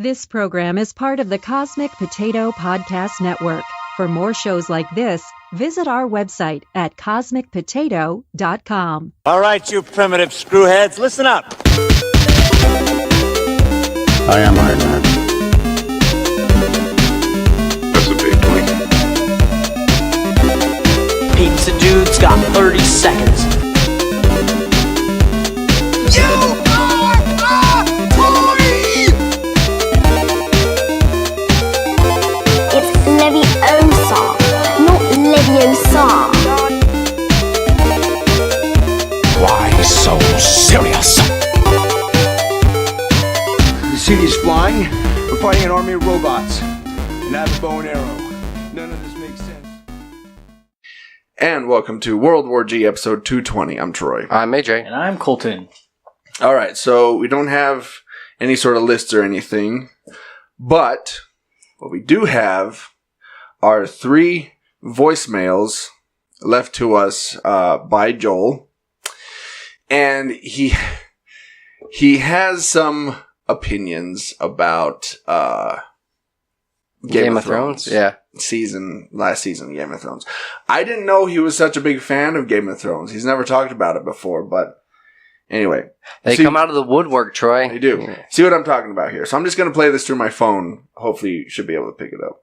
This program is part of the Cosmic Potato Podcast Network. For more shows like this, visit our website at cosmicpotato.com. All right, you primitive screwheads, listen up. I am Iron Man. That's a big twink. Pizza Dude's got 30 seconds. You are a toy! It's Leviosa, not Leviosa. Why so serious? The city's flying. We're fighting an army of robots. And I have a bow and arrow. None of this makes sense. And welcome to World War G episode 220. I'm Troy. I'm AJ. And I'm Colton. Alright, so we don't have any sort of lists or anything, but what we do have are 3 voicemails left to us by Joel. And he has some opinions about Game of Thrones. Yeah. Last season, Game of Thrones. I didn't know he was such a big fan of Game of Thrones. He's never talked about it before, but anyway. They come out of the woodwork, Troy. They do. Yeah. See what I'm talking about here. So I'm just going to play this through my phone. Hopefully you should be able to pick it up.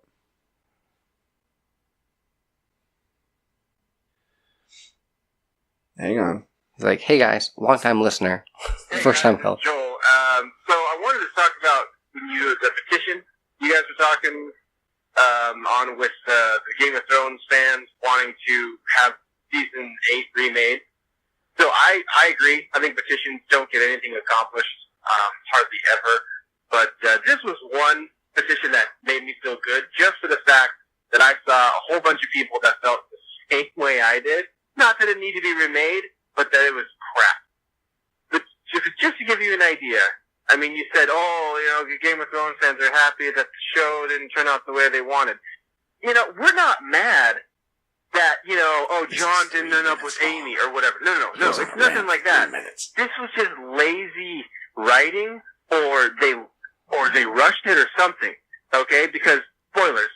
Hang on. He's like, hey guys, long time listener. First time call. Joel, so I wanted to talk about the petition you guys were talking on with the Game of Thrones fans wanting to have season 8 remade. So I agree. I think petitions don't get anything accomplished, hardly ever. But this was one petition that made me feel good, just for the fact that I saw a whole bunch of people that felt the same way I did. Not that it needed to be remade, but that it was crap. But just to give you an idea, I mean, you said, the Game of Thrones fans are happy that the show didn't turn out the way they wanted. You know, we're not mad that, John didn't end up with Amy or whatever. No, it's nothing like that. This was just lazy writing, or they rushed it or something, okay? Because, spoilers,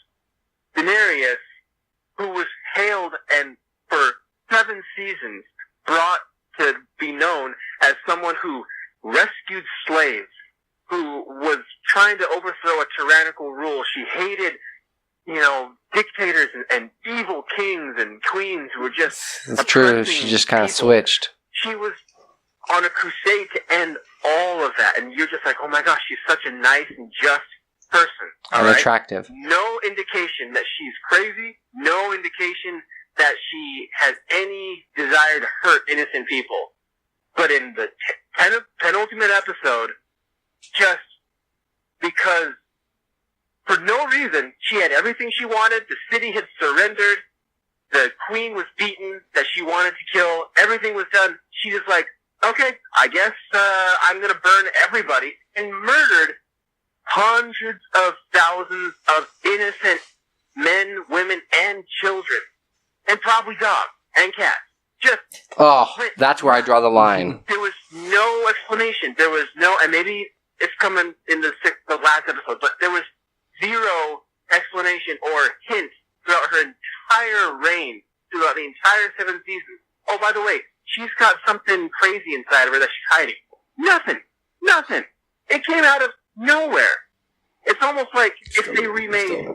Daenerys, who was hailed and for 7 seasons brought to be known as someone who rescued slaves, who was trying to overthrow a tyrannical rule. She hated, dictators and evil kings and queens who were just... It's true, she just kind of switched. She was on a crusade to end all of that, and you're just like, oh my gosh, she's such a nice and just person. And attractive. No indication that she's crazy, no indication that she has any desire to hurt innocent people. But in the penultimate episode, just because for no reason, she had everything she wanted, the city had surrendered, the queen was beaten, that she wanted to kill, everything was done, she just like, okay, I guess I'm gonna burn everybody, and murdered hundreds of thousands of innocent men, women, and children. And probably dogs and cats. That's where I draw the line. There was no explanation. There was no, and maybe it's coming in the last episode, but there was zero explanation or hint throughout her entire reign, throughout the entire 7 seasons. Oh, by the way, she's got something crazy inside of her that she's hiding. Nothing. It came out of nowhere. It's almost like if they made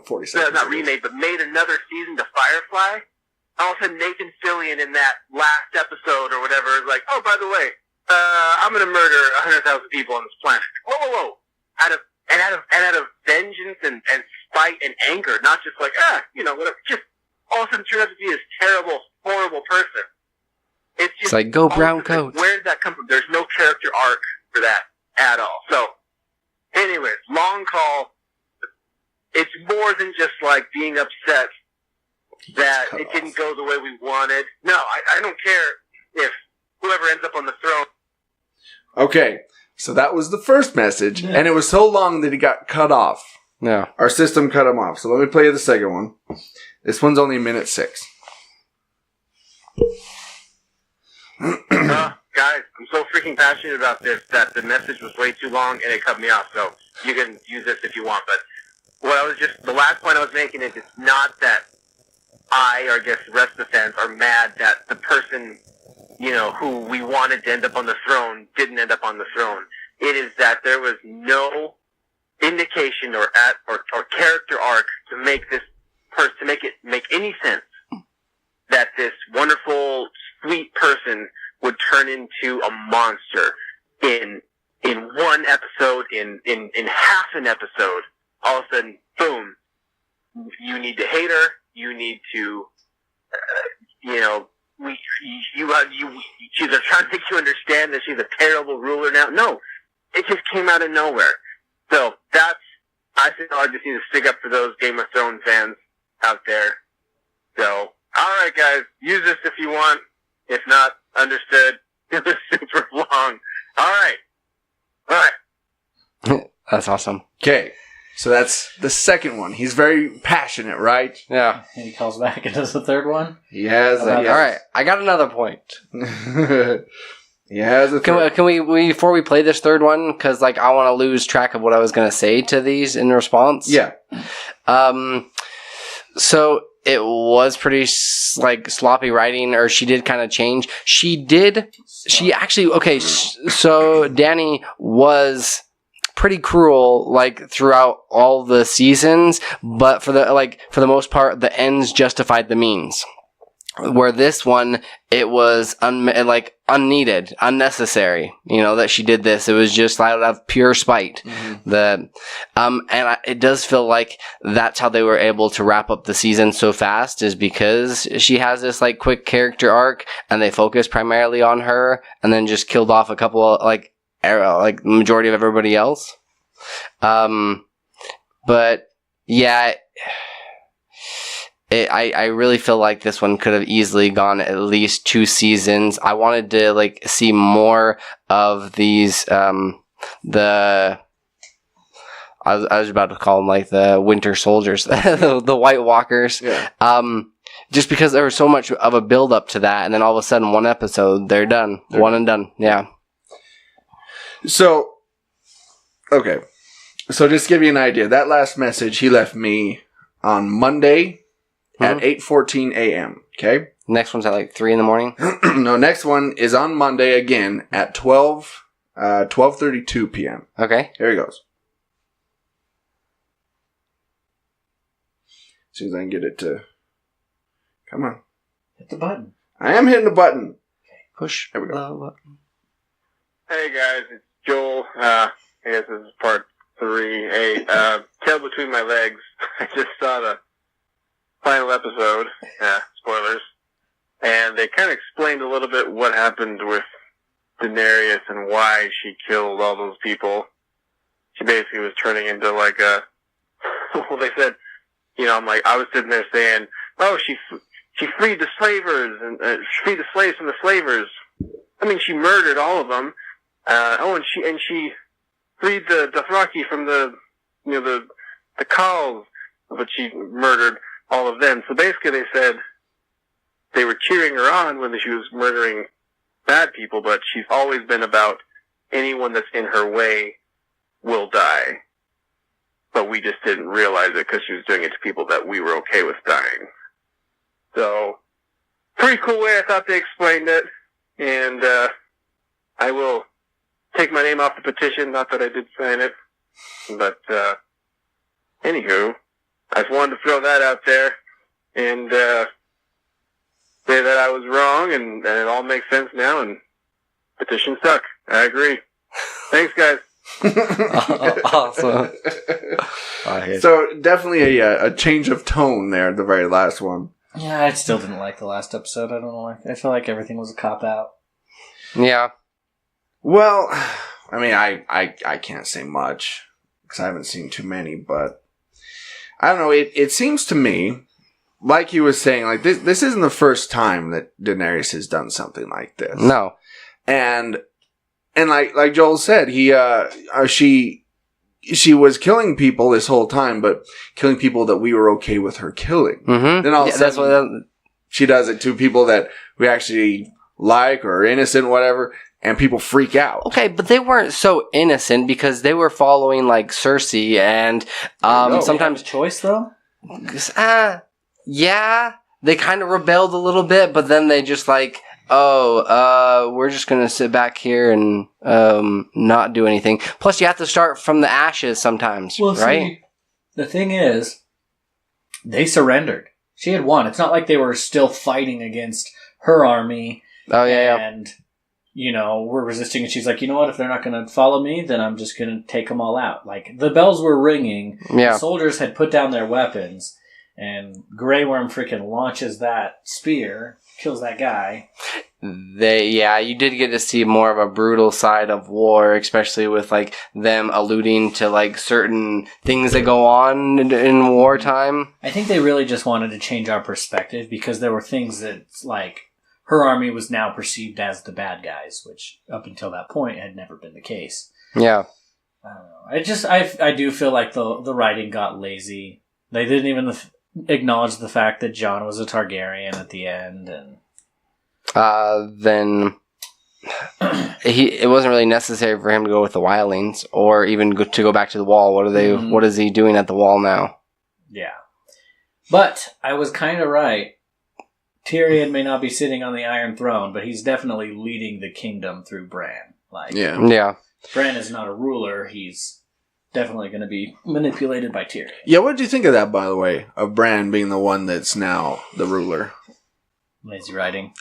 another season to Firefly. All of a sudden, Nathan Fillion in that last episode or whatever is like, oh, by the way, I'm going to murder 100,000 people on this planet. Whoa. Out of vengeance and spite and anger, not just like, whatever. Just all of a sudden turned out to be this terrible, horrible person. It's like, go brown coat. Where did that come from? There's no character arc for that at all. So, anyways, long call. It's more than just like being upset that it didn't go the way we wanted. No, I don't care if whoever ends up on the throne. Okay, so that was the first message, and it was so long that he got cut off. Yeah. Our system cut him off. So let me play you the second one. This one's only 1:06. Guys, I'm so freaking passionate about this that the message was way too long and it cut me off. So you can use this if you want. But the last point I was making is it's not that I, or I guess the rest of the fans, are mad that the person, who we wanted to end up on the throne didn't end up on the throne. It is that there was no indication or character arc to make this person, to make it make any sense that this wonderful, sweet person would turn into a monster in one episode, in half an episode. All of a sudden, boom, you need to hate her. You need to, she's trying to make you understand that she's a terrible ruler now. No, it just came out of nowhere. So I think I just need to stick up for those Game of Thrones fans out there. So, alright guys, use this if you want. If not, understood. It was super long. Alright. That's awesome. Okay. So that's the second one. He's very passionate, right? Yeah. And he calls back and does the third one. He has. All right, I got another point. He has a third. Can we before we play this third one, because I want to lose track of what I was going to say to these in response. Yeah. So it was pretty sloppy writing, or she did kind of change. She actually okay. So Danny was pretty cruel throughout all the seasons, but for the most part the ends justified the means, where this one it was unneeded, unnecessary, that she did this. It was just out of pure spite. It does feel like that's how they were able to wrap up the season so fast, is because she has this quick character arc and they focus primarily on her, and then just killed off a couple of the majority of everybody else. But yeah, I really feel like this one could have easily gone at least 2 seasons. I wanted to see more of these I was about to call them the Winter Soldiers, the White Walkers. Yeah. Just because there was so much of a build up to that, and then all of a sudden one episode they're done, one and done. Yeah. So, okay. So just to give you an idea, that last message he left me on Monday at 8:14 a.m. Okay? Next one's at 3 in the morning? No, next one is on Monday again at 12:32 p.m. Okay. Here he goes. As soon as I can get it to... Come on. Hit the button. I am hitting the button. Push. There we go. Hey guys, it's Joel. I guess this is part 3. Hey, tail between my legs. I just saw the final episode. Spoilers. And they kind of explained a little bit what happened with Daenerys and why she killed all those people. She basically was turning into well, they said, I was sitting there saying, oh, she freed the slavers and freed the slaves from the slavers. I mean, she murdered all of them. And she freed the Dothraki from the Khals, but she murdered all of them. So basically they said they were cheering her on when she was murdering bad people, but she's always been about anyone that's in her way will die. But we just didn't realize it because she was doing it to people that we were okay with dying. So, pretty cool way I thought they explained it. And I will take my name off the petition, not that I did sign it. But, anywho, I just wanted to throw that out there and say that I was wrong and it all makes sense now and petitions suck. I agree. Thanks, guys. Awesome. So, definitely a change of tone there at the very last one. Yeah, I still didn't like the last episode. I don't know why. I feel like everything was a cop-out. Yeah. Well, I mean, I can't say much because I haven't seen too many, but I don't know. It seems to me, like you were saying, this isn't the first time that Daenerys has done something like this. No. And like Joel said, she was killing people this whole time, but killing people that we were okay with her killing. Mm-hmm. Then all of a sudden, she does it to people that we actually like or are innocent, whatever. and people freak out. Okay, but they weren't so innocent because they were following like Cersei and sometimes choice though. Yeah, they kind of rebelled a little bit, but then they just like, we're just gonna sit back here and not do anything. Plus, you have to start from the ashes sometimes, right? See, the thing is, they surrendered. She had won. It's not like they were still fighting against her army. Oh yeah, and we're resisting. And she's like, you know what? If they're not going to follow me, then I'm just going to take them all out. Like the bells were ringing. Yeah. The soldiers had put down their weapons, and Grey Worm freaking launches that spear, kills that guy. You did get to see more of a brutal side of war, especially with like them alluding to like certain things that go on in wartime. I think they really just wanted to change our perspective because there were things that like her army was now perceived as the bad guys, which up until that point had never been the case. Yeah. I don't know. I do feel like the writing got lazy. They didn't even acknowledge the fact that Jon was a Targaryen at the end, and then it wasn't really necessary for him to go with the wildlings or even to go back to the wall. What is he doing at the wall now? Yeah. But I was kind of right. Tyrion may not be sitting on the Iron Throne, but he's definitely leading the kingdom through Bran. Yeah. Bran is not a ruler. He's definitely going to be manipulated by Tyrion. Yeah, what did you think of that, by the way? Of Bran being the one that's now the ruler? Lazy writing.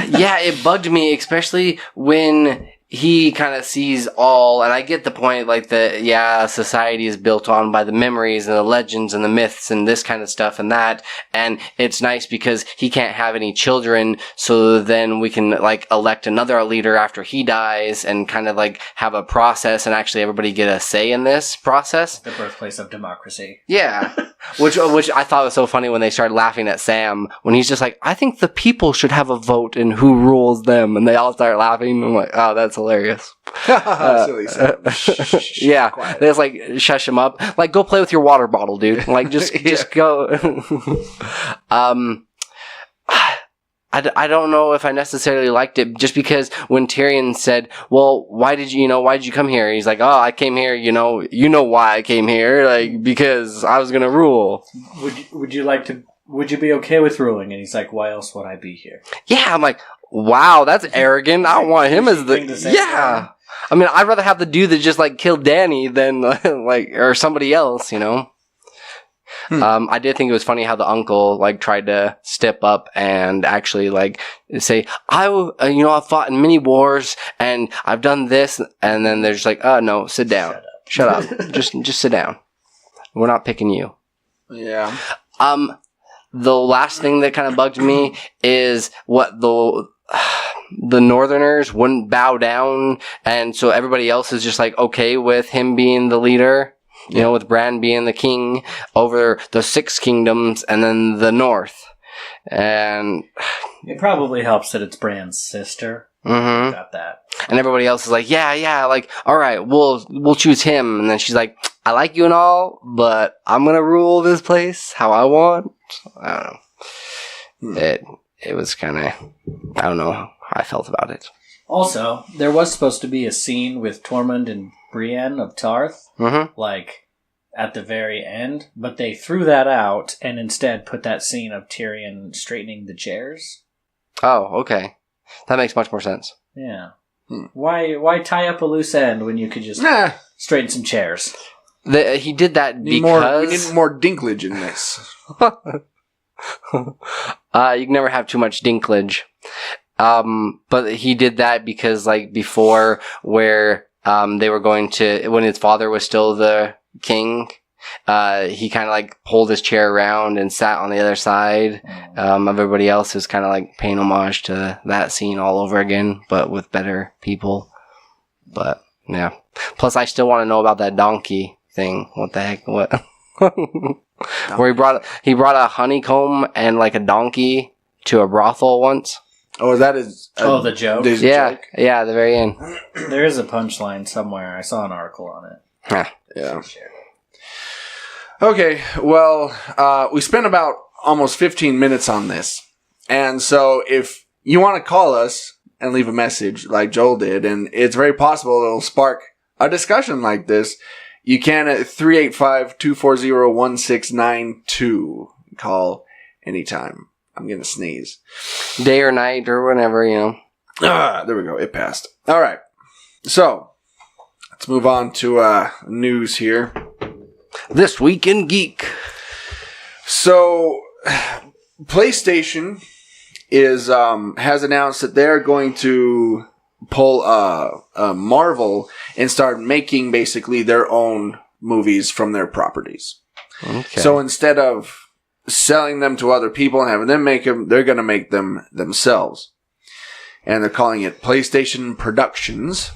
Yeah, it bugged me, especially when he kind of sees all, and I get the point, like society is built on by the memories and the legends and the myths and this kind of stuff and that, and it's nice because he can't have any children, so then we can like elect another leader after he dies and kind of like have a process and actually everybody get a say in this process. The birthplace of democracy. Yeah. Which I thought was so funny when they started laughing at Sam when he's just like, I think the people should have a vote in who rules them, and they all start laughing. I'm like, oh, that's hilarious. Silly Sam. Yeah, Quiet. they just like shush him up. Like, go play with your water bottle, dude. Like, just go. I don't know if I necessarily liked it just because when Tyrion said, well, why did you come here? He's like, oh, I came here, you know why I came here, like, because I was gonna rule. Would you be okay with ruling? And he's like, why else would I be here? Yeah, I'm like, wow, that's arrogant. I don't want him as the, yeah. I mean, I'd rather have the dude that just like killed Dany than like, or somebody else, I did think it was funny how the uncle like tried to step up and actually like say, I've fought in many wars and I've done this, and then they're just like, oh no, sit down, shut up. just sit down. We're not picking you. Yeah. The last thing that kind of bugged me is what the Northerners wouldn't bow down, and so everybody else is just like okay with him being the leader. With Bran being the king over the 6 kingdoms and then the north. And it probably helps that it's Bran's sister. Mm-hmm. Got that. And everybody else is like, yeah, like, all right, we'll choose him. And then she's like, I like you and all, but I'm going to rule this place how I want. I don't know. It was kind of, I don't know how I felt about it. Also, there was supposed to be a scene with Tormund and Brienne of Tarth, like at the very end, but they threw that out and instead put that scene of Tyrion straightening the chairs. Oh, okay. That makes much more sense. Yeah. Why tie up a loose end when you could just straighten some chairs? He did that because... We need more Dinklage in this. You can never have too much Dinklage. But he did that because, like, before where they were going to, when his father was still the king, he kind of like pulled his chair around and sat on the other side of everybody else, who's kind of like paying homage to that scene all over again, but with better people. But yeah. Plus, I still want to know about that donkey thing. What the heck? What? Where he brought a honeycomb and like a donkey to a brothel once. Oh, that is... the joke? Joke? Yeah, at the very end. There is a punchline somewhere. I saw an article on it. Yeah. Okay, well, we spent about almost 15 minutes on this. And so if you want to call us, and leave a message like Joel did, and it's very possible it'll spark a discussion like this. You can at 385-240-1692. Call anytime. I'm going to sneeze. Day or night or whenever, you know. There we go. It passed. All right. So, let's move on to news here. This Week in Geek. So, PlayStation has announced that they're going to pull Marvel and start making basically their own movies from their properties. Okay. So instead of selling them to other people and having them make them, they're going to make them themselves. And they're calling it PlayStation Productions.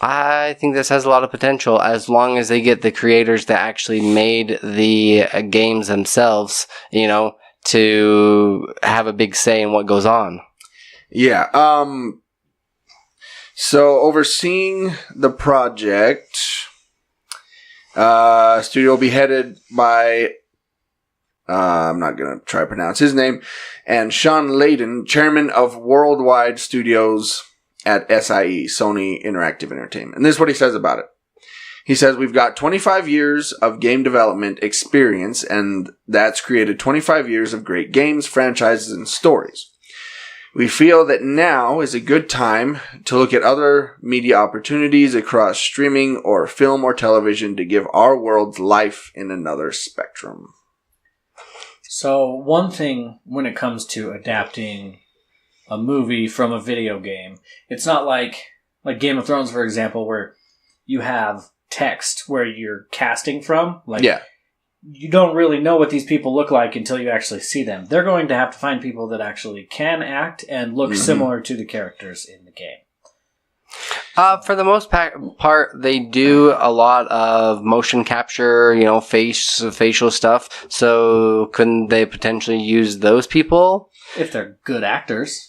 I think this has a lot of potential as long as they get the creators that actually made the games themselves, you know, to have a big say in what goes on. Yeah. So overseeing the project, studio will be headed by, I'm not going to try to pronounce his name, and Sean Layden, chairman of Worldwide Studios at SIE, Sony Interactive Entertainment. And this is what he says about it. He says, we've got 25 years of game development experience, and that's created 25 years of great games, franchises, and stories. We feel that now is a good time to look at other media opportunities across streaming or film or television to give our worlds life in another spectrum. So one thing when it comes to adapting a movie from a video game, it's not like Game of Thrones, for example, where you have text where you're casting from. You don't really know what these people look like until you actually see them. They're going to have to find people that actually can act and look similar to the characters in the game. For the most part, they do a lot of motion capture, you know, facial stuff. So couldn't they potentially use those people? If they're good actors.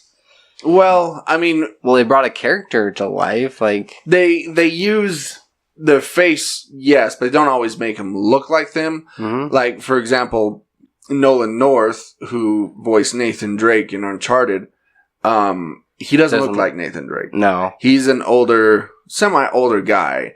Well, I mean... Well, they brought a character to life, like... They use the face, yes, but they don't always make them look like them. Mm-hmm. Like, for example, Nolan North, who voiced Nathan Drake in Uncharted, he doesn't look like Nathan Drake. No. He's an semi-older guy,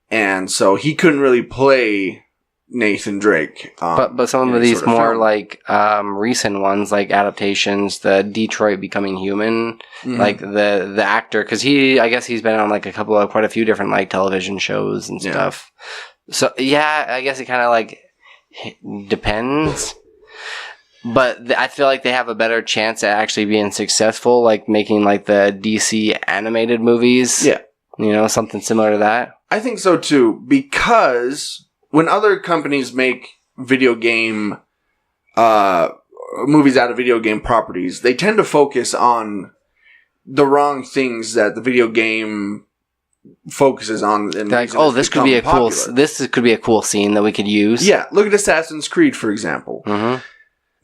and so he couldn't really play Nathan Drake. But some of these more like recent ones, like adaptations, the Detroit Becoming Human, like the actor, because I guess he's been on like quite a few different like television shows and stuff. So yeah, I guess it kind of like depends. But I feel like they have a better chance at actually being successful, like making like the DC animated movies. Yeah, you know, something similar to that. I think so too, because when other companies make video game movies out of video game properties, they tend to focus on the wrong things that the video game focuses on. And like, this could be this could be a cool scene that we could use. Yeah, look at Assassin's Creed, for example. Mm-hmm.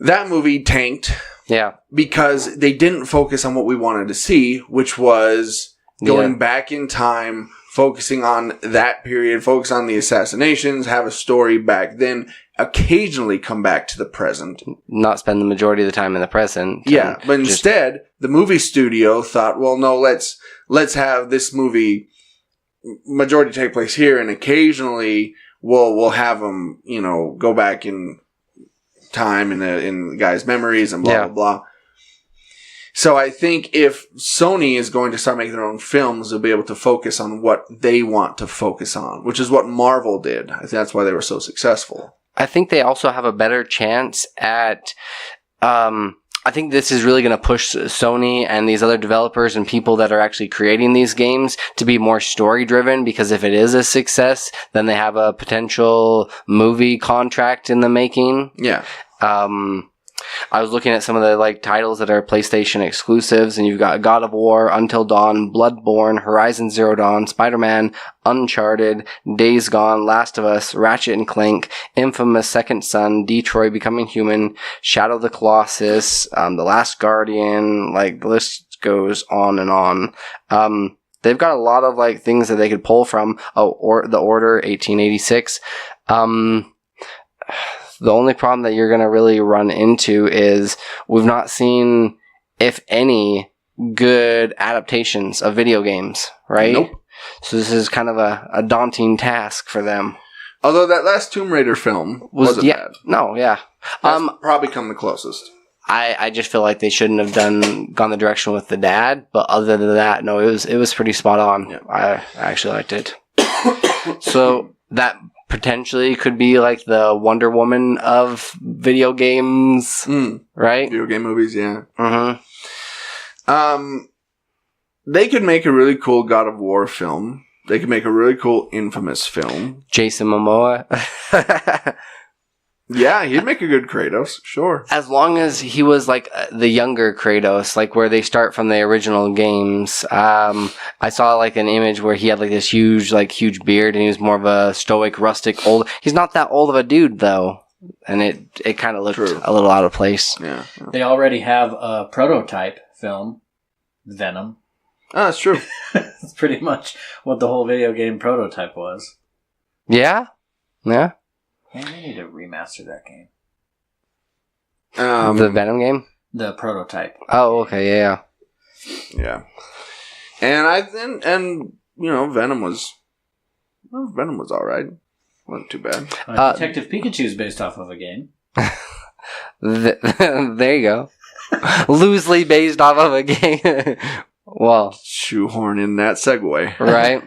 That movie tanked. Yeah, because they didn't focus on what we wanted to see, which was going back in time. Focusing on that period, focus on the assassinations, have a story back then, occasionally come back to the present. Not spend the majority of the time in the present. Yeah, but instead, the movie studio thought, well, no, let's have this movie majority take place here, and occasionally we'll have them, you know, go back in time in the guy's memories and blah, blah, blah. So I think if Sony is going to start making their own films, they'll be able to focus on what they want to focus on, which is what Marvel did. I think that's why they were so successful. I think they also have a better chance at... I think this is really going to push Sony and these other developers and people that are actually creating these games to be more story-driven, because if it is a success, then they have a potential movie contract in the making. Yeah. I was looking at some of the like titles that are PlayStation exclusives, and you've got God of War, Until Dawn, Bloodborne, Horizon Zero Dawn, Spider-Man, Uncharted, Days Gone, Last of Us, Ratchet and Clank, Infamous Second Son, Detroit Becoming Human, Shadow of the Colossus, The Last Guardian. Like the list goes on and on. They've got a lot of like things that they could pull from. The Order 1886. The only problem that you're going to really run into is we've not seen, if any, good adaptations of video games, right? Nope. So this is kind of a daunting task for them. Although that last Tomb Raider film wasn't bad. No, yeah. That's probably come the closest. I just feel like they shouldn't have gone the direction with the dad, but other than that, no, it was pretty spot on. Yeah. I actually liked it. So that potentially could be like the Wonder Woman of video games, right? Video game movies, yeah. Mm-hmm. They could make a really cool God of War film. They could make a really cool Infamous film. Jason Momoa. Yeah, he'd make a good Kratos, sure. As long as he was like the younger Kratos, like where they start from the original games. I saw like an image where he had like this huge beard and he was more of a stoic, rustic, old. He's not that old of a dude though. And it kind of looked a little out of place. Yeah. They already have a prototype film, Venom. Oh, that's true. That's pretty much what the whole video game prototype was. Yeah? Yeah? Man, they need to remaster that game. The Venom game? The prototype. Oh, okay, yeah. Yeah. And Venom was alright. Wasn't too bad. Detective Pikachu is based off of a game. There you go. Loosely based off of a game. Well, shoehorn in that segue. Right?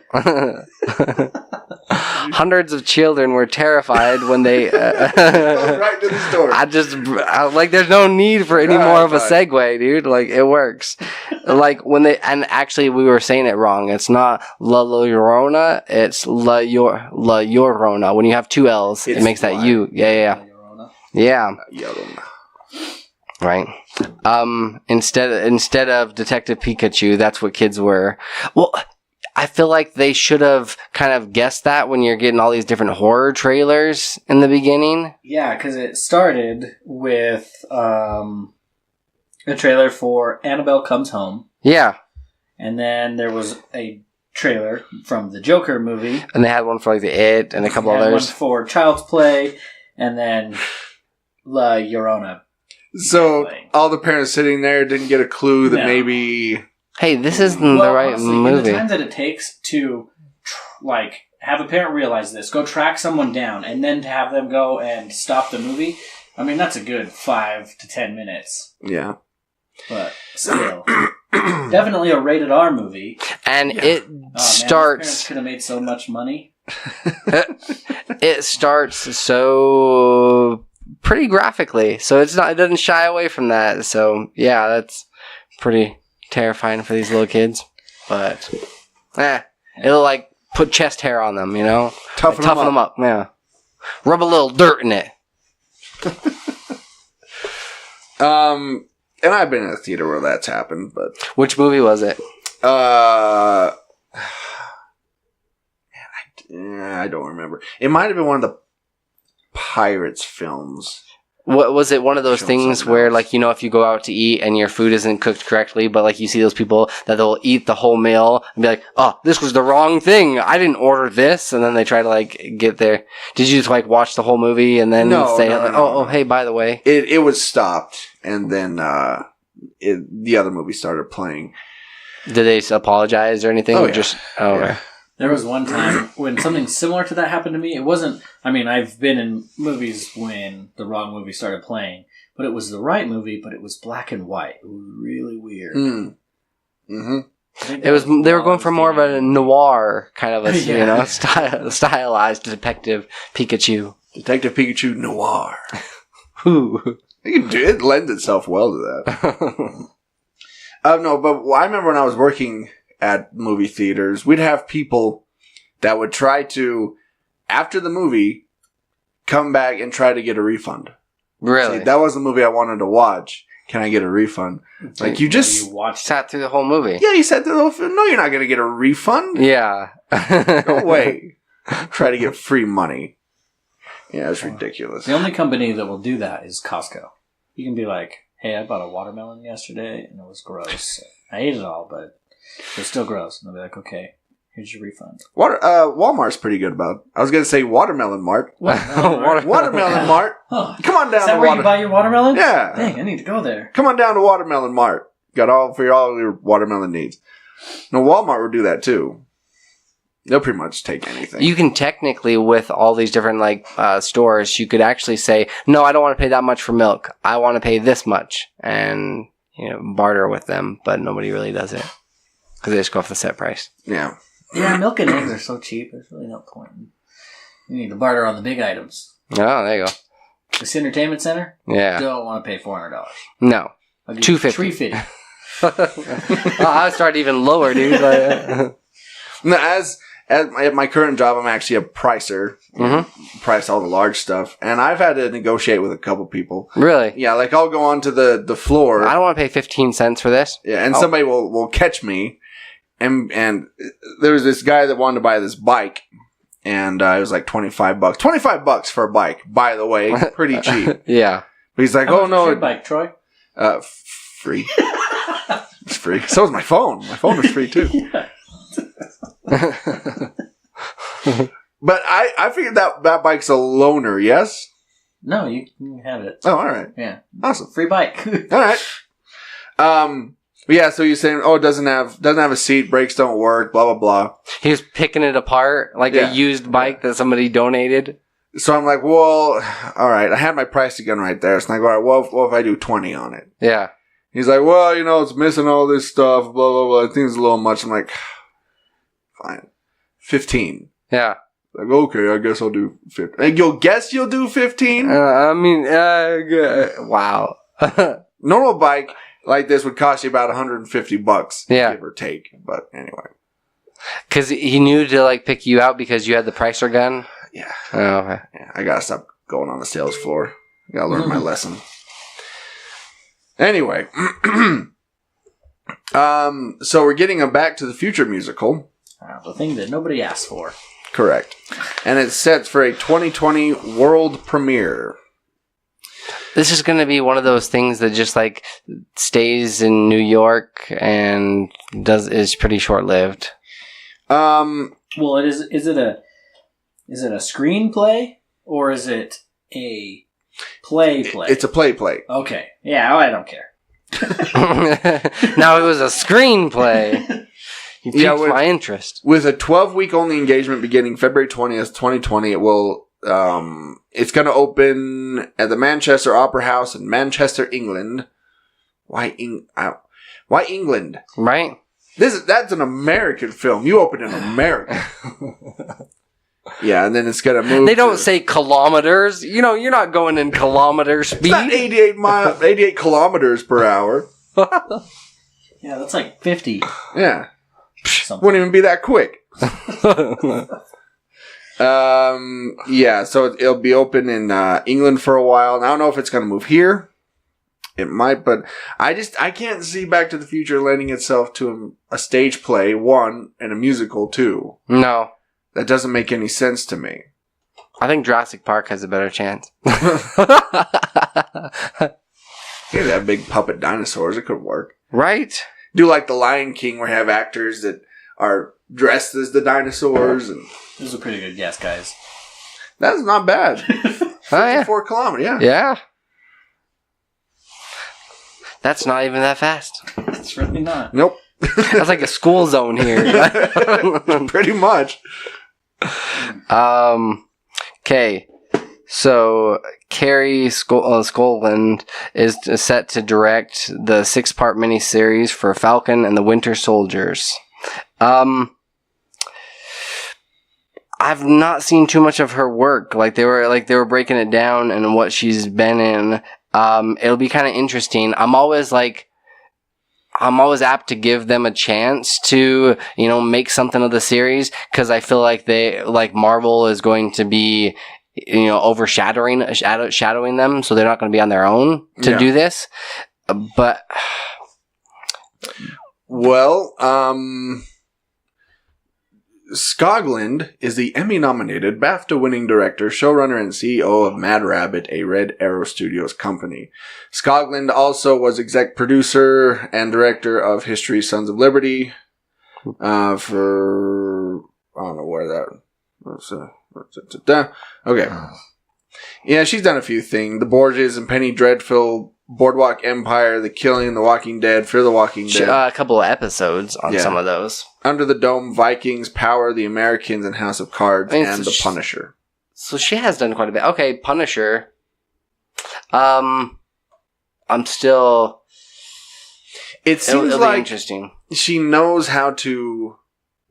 Hundreds of children were terrified when they... right to the story. There's no need for any more of a segue, dude. Like, it works. Like, when they... And actually, we were saying it wrong. It's not La Llorona, it's La Llorona. When you have two L's, it makes that U. Yeah. Yeah. Llorona. Right. Instead of Detective Pikachu, that's what kids were. Well, I feel like they should have kind of guessed that when you're getting all these different horror trailers in the beginning. Yeah, because it started with a trailer for Annabelle Comes Home. Yeah. And then there was a trailer from the Joker movie. And they had one for like the It and a couple others. One for Child's Play, and then La Llorona. So all the parents sitting there didn't get a clue that maybe... Hey, this isn't the right honestly, movie. In the time that it takes to, have a parent realize this, go track someone down, and then to have them go and stop the movie, I mean, that's a good 5 to 10 minutes. Yeah. But still. Definitely a rated R movie. And it starts... Parents could have made so much money. It starts so... pretty graphically, so it doesn't shy away from that. So yeah, that's pretty terrifying for these little kids. But it'll like put chest hair on them, toughen them up. Yeah, rub a little dirt in it. And I've been in a theater where that's happened, but which movie was it? I don't remember. It might have been one of the Pirates films. What was it? One of those things where, if you go out to eat and your food isn't cooked correctly, but you see those people that they'll eat the whole meal and be like, "Oh, this was the wrong thing. I didn't order this," and then they try to get there. Did you just watch the whole movie and then say, "Oh, hey, by the way"? It was stopped, and then the other movie started playing. Did they apologize or anything? Oh, or yeah. Just okay. There was one time when something similar to that happened to me. It wasn't... I mean, I've been in movies when the wrong movie started playing, but it was the right movie, but it was black and white. It was really weird. Mm-hmm. It was. They were going for more of a noir kind of a stylized Detective Pikachu. Detective Pikachu noir. Who? It lends itself well to that. No, but I remember when I was working at movie theaters, we'd have people that would try to, after the movie, come back and try to get a refund. Really? Say, that was the movie I wanted to watch. Can I get a refund? Sat through the whole movie. Yeah, you sat through the whole film. No, you're not going to get a refund. Yeah. No way. Try to get free money. Yeah, it's ridiculous. The only company that will do that is Costco. You can be like, "Hey, I bought a watermelon yesterday and it was gross. I ate it all, but it's still gross." And they'll be like, "Okay, Here's your refund. Walmart's pretty good about it. I was going to say Watermelon Mart. Watermelon Mart. Oh, Come on down is that to where you buy your watermelon? Yeah. Dang, I need to go there. Come on down to Watermelon Mart. Got all your watermelon needs. Now, Walmart will do that too. They'll pretty much take anything. You can technically, with all these different stores, you could actually say, no, I don't want to pay that much for milk. I want to pay this much. And, barter with them. But nobody really does it. Because they just go off the set price. Yeah. Yeah, milk and eggs are so cheap. There's really no point. You need to barter on the big items. Oh, there you go. This entertainment center? Yeah. Don't want to pay $400. No. $250. $350. I started even lower, dude. No, as at my current job, I'm actually a pricer. Price all the large stuff. And I've had to negotiate with a couple people. Really? Yeah, I'll go onto the floor. I don't want to pay 15 cents for this. Yeah, and somebody will catch me. And there was this guy that wanted to buy this bike. And it was like $25. $25 for a bike, by the way. Pretty cheap. Yeah. But he's like, How oh much no. was your bike, Troy? Free. It's free. So was my phone. My phone was free too. But I figured that bike's a loaner, yes? No, you can have it. Oh, all right. Yeah. Awesome. Free bike. All right. But yeah, so you're saying, it doesn't have a seat, brakes don't work, blah, blah, blah. He was picking it apart like a used bike that somebody donated. So I'm like, well, all right. I had my price again right there. So I go, all right, well, if I do 20 on it? Yeah. He's like, well, it's missing all this stuff, blah, blah, blah. I think it's a little much. I'm like, fine. 15. Yeah. Like, okay, I guess I'll do 15. And you'll do 15? Wow. Normal bike like this would cost you about $150, give or take. But anyway. Because he knew to pick you out because you had the pricer gun? Yeah. Oh, okay. Yeah, I gotta stop going on the sales floor. I gotta learn my lesson. Anyway. So we're getting a Back to the Future musical. The thing that nobody asked for. Correct. And it's set for a 2020 world premiere. This is going to be one of those things that just stays in New York and is pretty short lived. Well, is it a screenplay or is it a play? It's a play. Okay. Yeah, I don't care. Now it was a screenplay. You piqued my interest. With a 12-week only engagement beginning February 20th, 2020, it will. It's going to open at the Manchester Opera House in Manchester, England. Why England? Right. That's an American film. You open in America. Yeah, and then it's going to move. They don't say kilometers. You're not going in kilometer speed. It's not 88 kilometers per hour. Yeah, that's like 50. Yeah. Something. Wouldn't even be that quick. Yeah, so it'll be open in England for a while. And I don't know if it's going to move here. It might, but I can't see Back to the Future lending itself to a stage play, 1, and a musical, 2. No. That doesn't make any sense to me. I think Jurassic Park has a better chance. Yeah, they have big puppet dinosaurs. It could work. Right? Do like The Lion King, where you have actors that are dressed as the dinosaurs. And this is a pretty good guess, guys. That's not bad. 54 kilometers, yeah. Yeah. That's not even that fast. It's really not. Nope. That's like a school zone here. Pretty much. Okay. So, Carrie Skolland is set to direct the 6-part miniseries for Falcon and the Winter Soldiers. I've not seen too much of her work. They were breaking it down and what she's been in. It'll be kind of interesting. I'm always apt to give them a chance to, make something of the series, because I feel like Marvel is going to be, overshadowing them, so they're not going to be on their own to do this. But well, Skoglund is the Emmy-nominated, BAFTA-winning director, showrunner, and CEO of Mad Rabbit, a Red Arrow Studios company. Skoglund also was exec producer and director of History Sons of Liberty for I don't know where that was. Okay. Yeah, she's done a few things. The Borgias and Penny Dreadful, Boardwalk Empire, The Killing, The Walking Dead, Fear the Walking Dead. A couple of episodes on some of those. Under the Dome, Vikings, Power, The Americans, and House of Cards, and The Punisher. So she has done quite a bit. Okay, Punisher. I'm still... It seems it'll like be interesting. She knows how to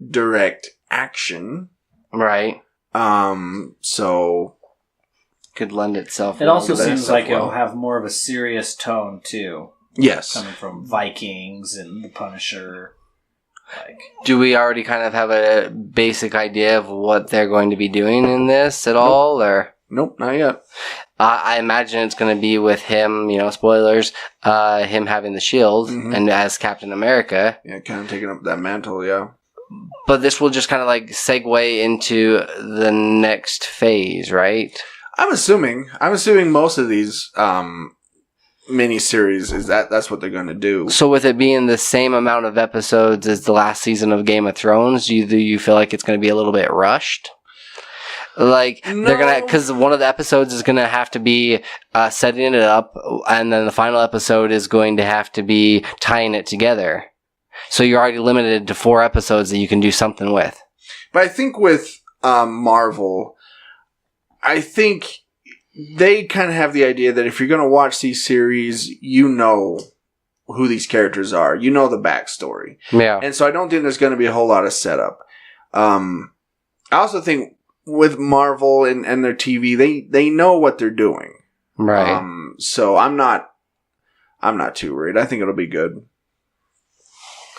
direct action. Right. So... Could lend itself. It also seems like it'll have more of a serious tone, too. Yes. Coming from Vikings and The Punisher. Do we already kind of have a basic idea of what they're going to be doing in this at all? Or Nope, not yet. I imagine it's going to be with him, spoilers, him having the shield and as Captain America. Yeah, kind of taking up that mantle, yeah. But this will just kind of like segue into the next phase, right? I'm assuming most of these miniseries that's what they're going to do. So with it being the same amount of episodes as the last season of Game of Thrones, do you feel like it's going to be a little bit rushed? Like they're gonna, because one of the episodes is gonna have to be setting it up, and then the final episode is going to have to be tying it together. So you're already limited to 4 episodes that you can do something with. But I think with Marvel, I think they kind of have the idea that if you're going to watch these series, you know who these characters are. You know the backstory. Yeah. And so I don't think there's going to be a whole lot of setup. I also think with Marvel and their TV, they know what they're doing. Right. So I'm not too worried. I think it'll be good.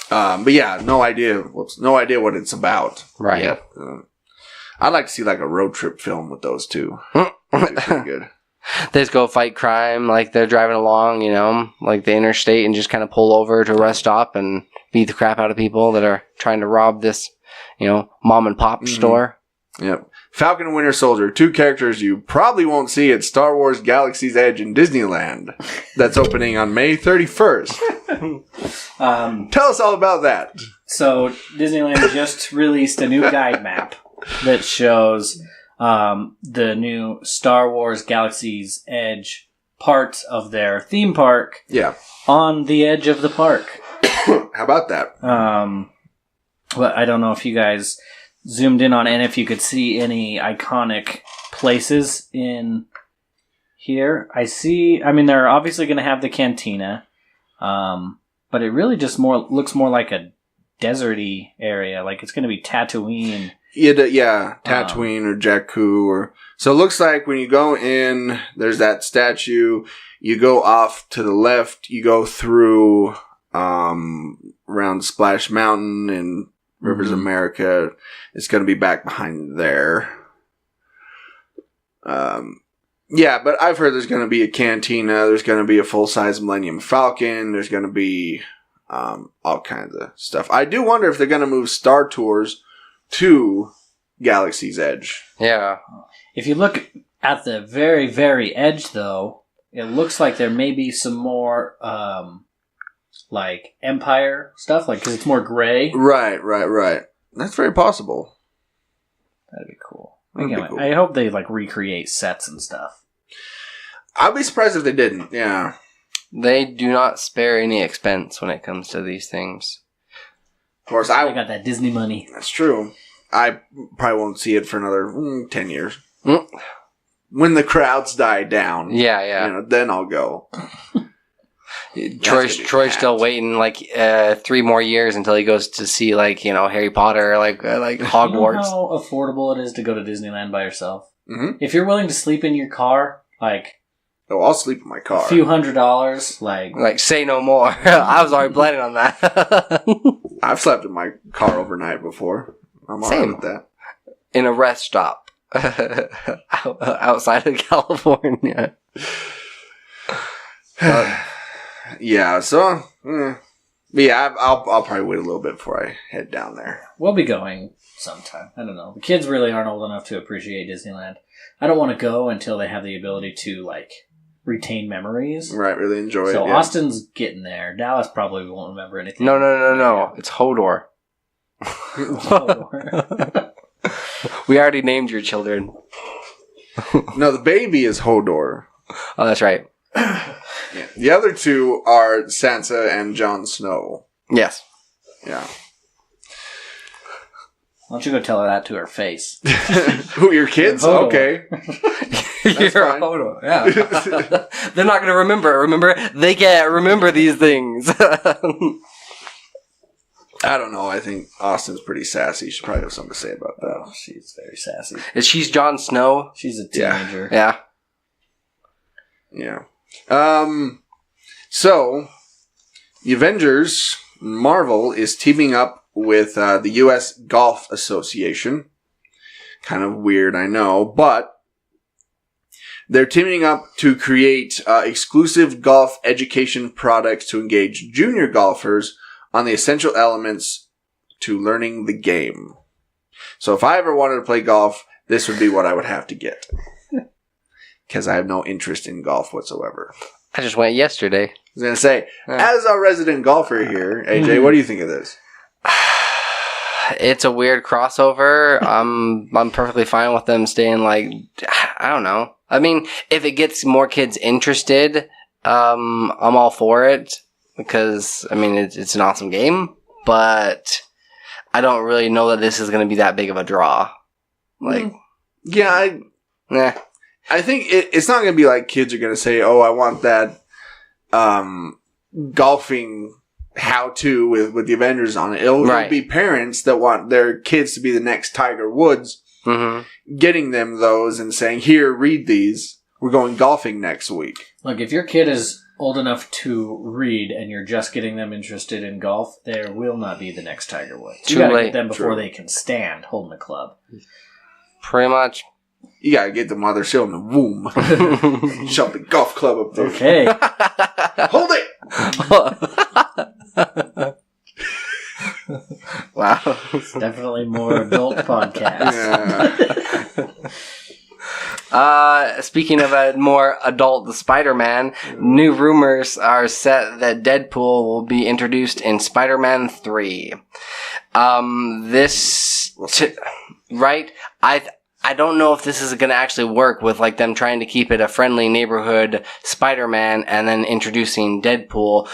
But yeah, no idea what it's about. Right. Yet. I'd like to see like a road trip film with those two. That'd be pretty good. They just go fight crime, like they're driving along, like the interstate, and just kind of pull over to a rest stop and beat the crap out of people that are trying to rob this, mom and pop store. Yep. Falcon and Winter Soldier, 2 characters you probably won't see at Star Wars Galaxy's Edge in Disneyland. That's opening on May 31st. Tell us all about that. So Disneyland just released a new guide map that shows the new Star Wars Galaxy's Edge part of their theme park. Yeah. On the edge of the park. How about that? But I don't know if you guys zoomed in on it and if you could see any iconic places in here. They're obviously going to have the cantina. But it really just looks more like a deserty area. Like it's going to be Tatooine. Yeah, Tatooine or Jakku. So it looks like when you go in, there's that statue. You go off to the left. You go through around Splash Mountain and Rivers of America. It's going to be back behind there. Yeah, but I've heard there's going to be a cantina. There's going to be a full-size Millennium Falcon. There's going to be all kinds of stuff. I do wonder if they're going to move Star Tours to Galaxy's Edge. Yeah. If you look at the very, very edge, though, it looks like there may be some more, like, Empire stuff, like, because it's more gray. Right. That's very possible. That'd be cool. I hope they, like, recreate sets and stuff. I'd be surprised if they didn't, yeah. They do not spare any expense when it comes to these things. Of course, I got that Disney money. That's true. I probably won't see it for another 10 years. When the crowds die down. Yeah. Then I'll go. Troy's still waiting like 3 more years until he goes to see like Harry Potter, like Hogwarts. You know how affordable it is to go to Disneyland by yourself? Mm-hmm. If you're willing to sleep in your car, like... Oh, I'll sleep in my car. A few $100s, like say no more. I was already planning on that. I've slept in my car overnight before. I'm alright with that. In a rest stop outside of California. Yeah. So, yeah, I'll probably wait a little bit before I head down there. We'll be going sometime. I don't know. The kids really aren't old enough to appreciate Disneyland. I don't want to go until they have the ability to like retain memories. Right, really enjoy it. So yeah. Austin's getting there. Dallas probably won't remember anything. No. It's Hodor. Hodor. We already named your children. No, the baby is Hodor. Oh, that's right. Yeah. The other two are Sansa and Jon Snow. Yes. Yeah. Why don't you go tell her that to her face? Who, your kids? Hodor. Okay. You're fine. Hodor, yeah. They're not going to remember. They can't remember these things. I don't know. I think Austin's pretty sassy. She probably have something to say about that. Oh, she's very sassy. Is she's Jon Snow? She's a teenager. Yeah. Yeah. So, the Avengers, Marvel, is teaming up with the U.S. Golf Association. Kind of weird, I know, but they're teaming up to create exclusive golf education products to engage junior golfers on the essential elements to learning the game. So if I ever wanted to play golf, this would be what I would have to get. Because I have no interest in golf whatsoever. I just went yesterday. I was going to say, as a resident golfer here, AJ, what do you think of this? It's a weird crossover. I'm perfectly fine with them staying like, I don't know. I mean, if it gets more kids interested, I'm all for it. Because, I mean, it's an awesome game, but I don't really know that this is going to be that big of a draw. Like, yeah, I think it's not going to be like kids are going to say, oh, I want that golfing how-to with the Avengers on it. It'll be parents that want their kids to be the next Tiger Woods, getting them those and saying, here, read these. We're going golfing next week. Look, if your kid is old enough to read and you're just getting them interested in golf, there will not be the next Tiger Woods. You gotta get them before they can stand holding a club. Pretty much. You gotta get them while they're still in the womb. Shove the golf club up there. Okay. Hold it! Wow. It's definitely more adult podcast. Speaking of a more adult Spider-Man, new rumors are set that Deadpool will be introduced in Spider-Man 3. Right? I don't know if this is going to actually work with like them trying to keep it a friendly neighborhood Spider-Man and then introducing Deadpool.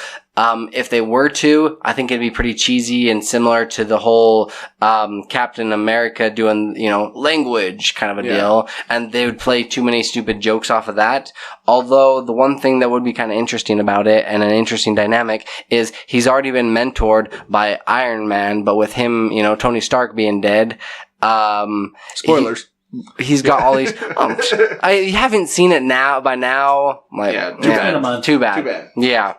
If they were to, I think it'd be pretty cheesy and similar to the whole Captain America doing, language kind of a deal. And they would play too many stupid jokes off of that. Although the one thing that would be kind of interesting about it and an interesting dynamic is he's already been mentored by Iron Man, but with him, Tony Stark being dead. Spoilers. He's got all these. I haven't seen it by now. Like, too bad. Yeah.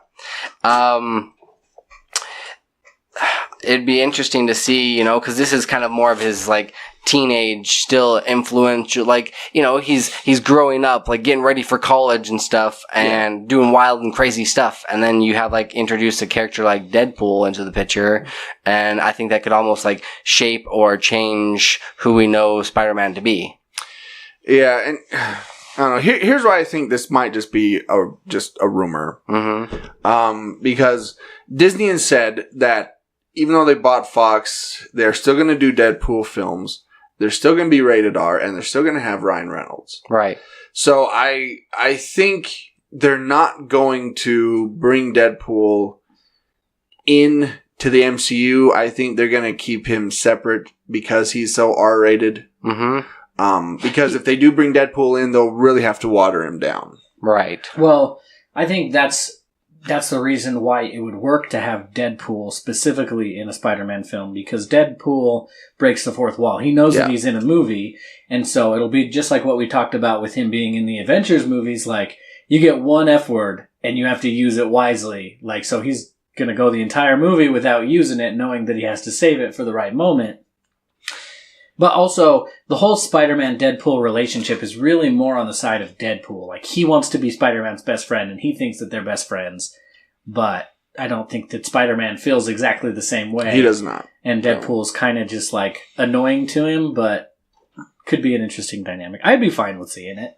It'd be interesting to see, because this is kind of more of his like teenage, still influential. Like, he's growing up, like getting ready for college and stuff, and doing wild and crazy stuff. And then you have like introduce a character like Deadpool into the picture, and I think that could almost like shape or change who we know Spider-Man to be. Yeah, and I don't know. Here's why I think this might just be just a rumor. Because Disney has said that even though they bought Fox, they're still going to do Deadpool films. They're still going to be rated R, and they're still going to have Ryan Reynolds. Right. So I think they're not going to bring Deadpool in to the MCU. I think they're going to keep him separate because he's so R-rated. Because if they do bring Deadpool in, they'll really have to water him down. Right. Well, I think that's the reason why it would work to have Deadpool specifically in a Spider-Man film, because Deadpool breaks the fourth wall. He knows that he's in a movie, and so it'll be just like what we talked about with him being in the Avengers movies, like, you get one F word, and you have to use it wisely. Like, so he's gonna go the entire movie without using it, knowing that he has to save it for the right moment. But also, the whole Spider-Man-Deadpool relationship is really more on the side of Deadpool. Like, he wants to be Spider-Man's best friend, and he thinks that they're best friends. But I don't think that Spider-Man feels exactly the same way. He does not. And Deadpool's kind of just, like, annoying to him, but could be an interesting dynamic. I'd be fine with seeing it.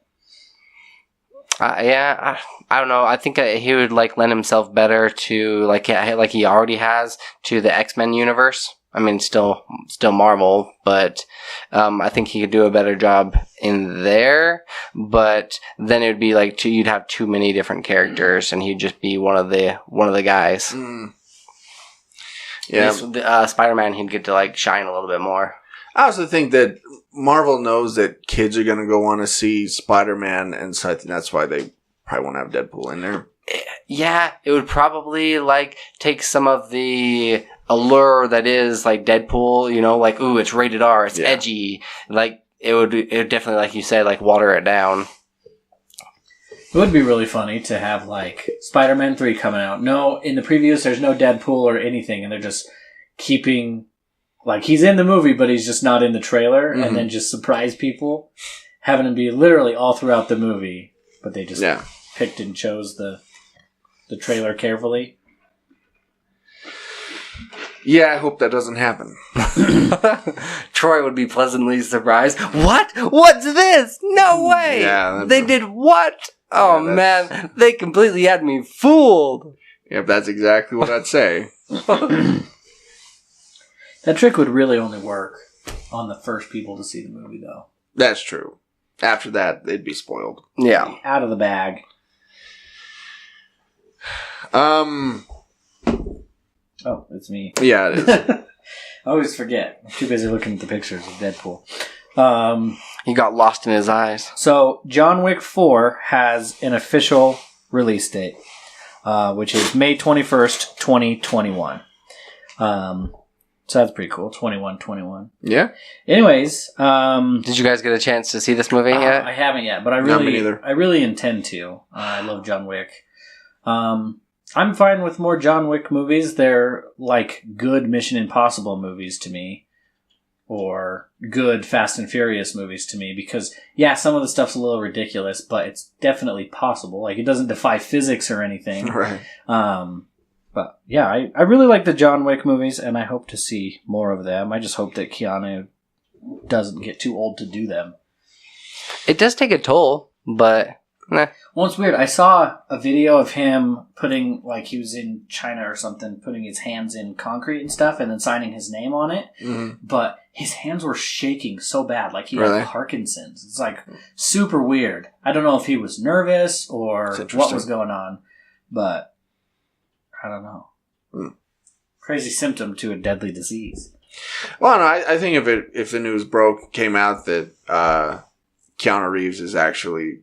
I don't know. I think he would, like, lend himself better to, like he already has, to the X-Men universe. I mean, still Marvel, but I think he could do a better job in there. But then it would be like you'd have too many different characters, and he'd just be one of the guys. Mm. Yeah, Spider-Man, he'd get to like shine a little bit more. I also think that Marvel knows that kids are going to go want to see Spider-Man, and so I think that's why they probably won't have Deadpool in there. Yeah, it would probably like take some of the allure that is like Deadpool, you know, like, ooh, it's rated R, it's edgy. Like it would definitely, like you said, like water it down. It would be really funny to have like Spider-Man 3 coming out. No, in the previews there's no Deadpool or anything, and they're just keeping like he's in the movie but he's just not in the trailer, and then just surprise people, having him be literally all throughout the movie, but they just picked and chose the trailer carefully. Yeah, I hope that doesn't happen. Troy would be pleasantly surprised. What? What's this? No way! Yeah, they did what? Oh, man. They completely had me fooled. Yep, that's exactly what I'd say. That trick would really only work on the first people to see the movie, though. That's true. After that, they'd be spoiled. Yeah. Out of the bag. Oh, it's me. Yeah, it is. I always forget. I'm too busy looking at the pictures of Deadpool. He got lost in his eyes. So, John Wick 4 has an official release date, which is May 21st, 2021. So that's pretty cool. 21. Yeah. Anyways, did you guys get a chance to see this movie yet? I haven't yet, but I really intend to. I love John Wick. I'm fine with more John Wick movies. They're like good Mission Impossible movies to me, or good Fast and Furious movies to me, because some of the stuff's a little ridiculous, but it's definitely possible. Like, it doesn't defy physics or anything. Right. But yeah, I really like the John Wick movies, and I hope to see more of them. I just hope that Keanu doesn't get too old to do them. It does take a toll, but nah. Well, it's weird. I saw a video of him putting, like, he was in China or something, putting his hands in concrete and stuff, and then signing his name on it. Mm-hmm. But his hands were shaking so bad, like he had Parkinson's. It's like super weird. I don't know if he was nervous or what was going on, but I don't know. Crazy symptom to a deadly disease. Well, no, I think if the news came out that Keanu Reeves is actually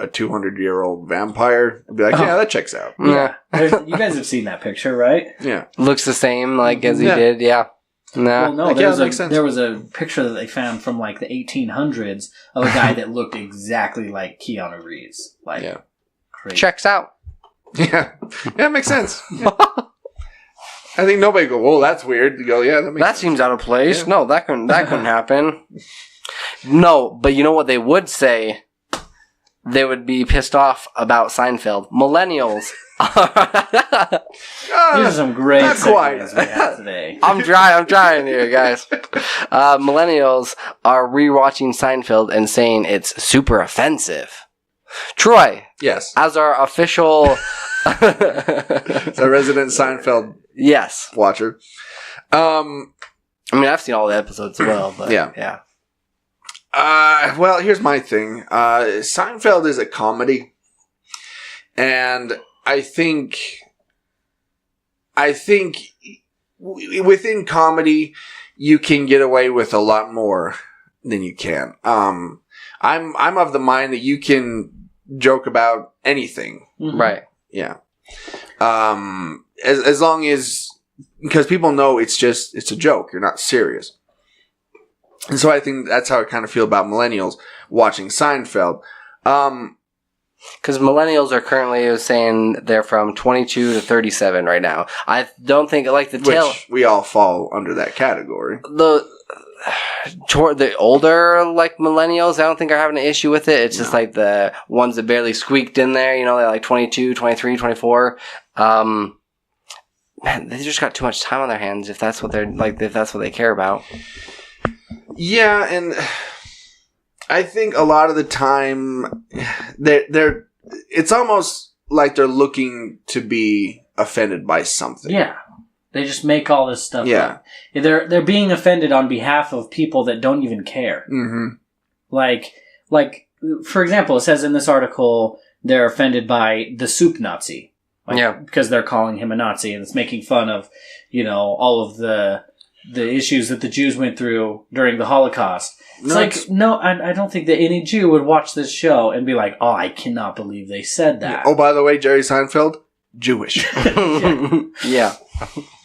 a 200-year-old vampire, I'd be like, yeah, that checks out. Yeah. You guys have seen that picture, right? Yeah. Looks the same, like, as he did, yeah. No. Well, no, there was a picture that they found from, like, the 1800s of a guy that looked exactly like Keanu Reeves. Like, crazy. Checks out. Yeah. Yeah, it makes sense. Yeah. I think nobody go, whoa, that's weird. You go, yeah, that makes sense. Seems out of place. Yeah. No, that couldn't happen. No, but you know what they would say? They would be pissed off about Seinfeld. Millennials. These are some great segments we have today. I'm trying here, guys. Millennials are rewatching Seinfeld and saying it's super offensive. Troy. Yes. As our official... a resident Seinfeld watcher. I mean, I've seen all the episodes as well, but yeah. Well, here's my thing. Seinfeld is a comedy, and I think within comedy you can get away with a lot more than you can. I'm of the mind that you can joke about anything, right? Yeah. As long as, because people know it's a joke. You're not serious. And so I think that's how I kind of feel about millennials watching Seinfeld. Because millennials are currently saying they're from 22 to 37 right now. I don't think, like, which we all fall under that category. Toward the older, like, millennials, I don't think are having an issue with it. It's just like the ones that barely squeaked in there, you know, they're like 22, 23, 24. Man, they just got too much time on their hands if that's what they care about. Yeah, and I think a lot of the time it's almost like they're looking to be offended by something. Yeah. They just make all this stuff up. They're being offended on behalf of people that don't even care. Mm-hmm. Like, for example, it says in this article they're offended by the soup Nazi. Because they're calling him a Nazi, and it's making fun of, all of the issues that the Jews went through during the Holocaust. It's I don't think that any Jew would watch this show and be like, oh, I cannot believe they said that. Oh, by the way, Jerry Seinfeld, Jewish. Yeah.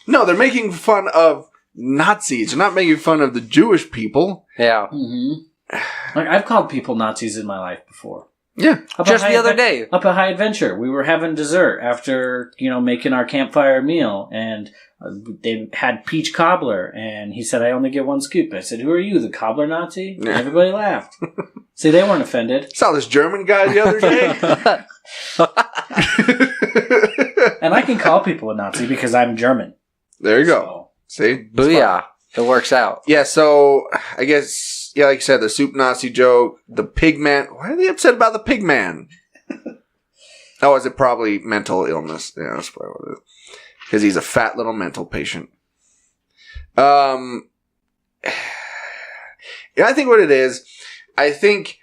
No, they're making fun of Nazis. They're not making fun of the Jewish people. Yeah. Mm-hmm. Like, I've called people Nazis in my life before. Yeah. Just the other day. Up at High Adventure, we were having dessert after, making our campfire meal, and they had peach cobbler, and he said, I only get one scoop. I said, who are you, the cobbler Nazi? And everybody laughed. See, they weren't offended. Saw this German guy the other day. And I can call people a Nazi because I'm German. There you go. See? Booyah. It works out. Yeah, so I guess, like you said, the soup Nazi joke, the pig man. Why are they upset about the pig man? Oh, is it probably mental illness? Yeah, that's probably what it is. Because he's a fat little mental patient. Yeah, I think what it is, I think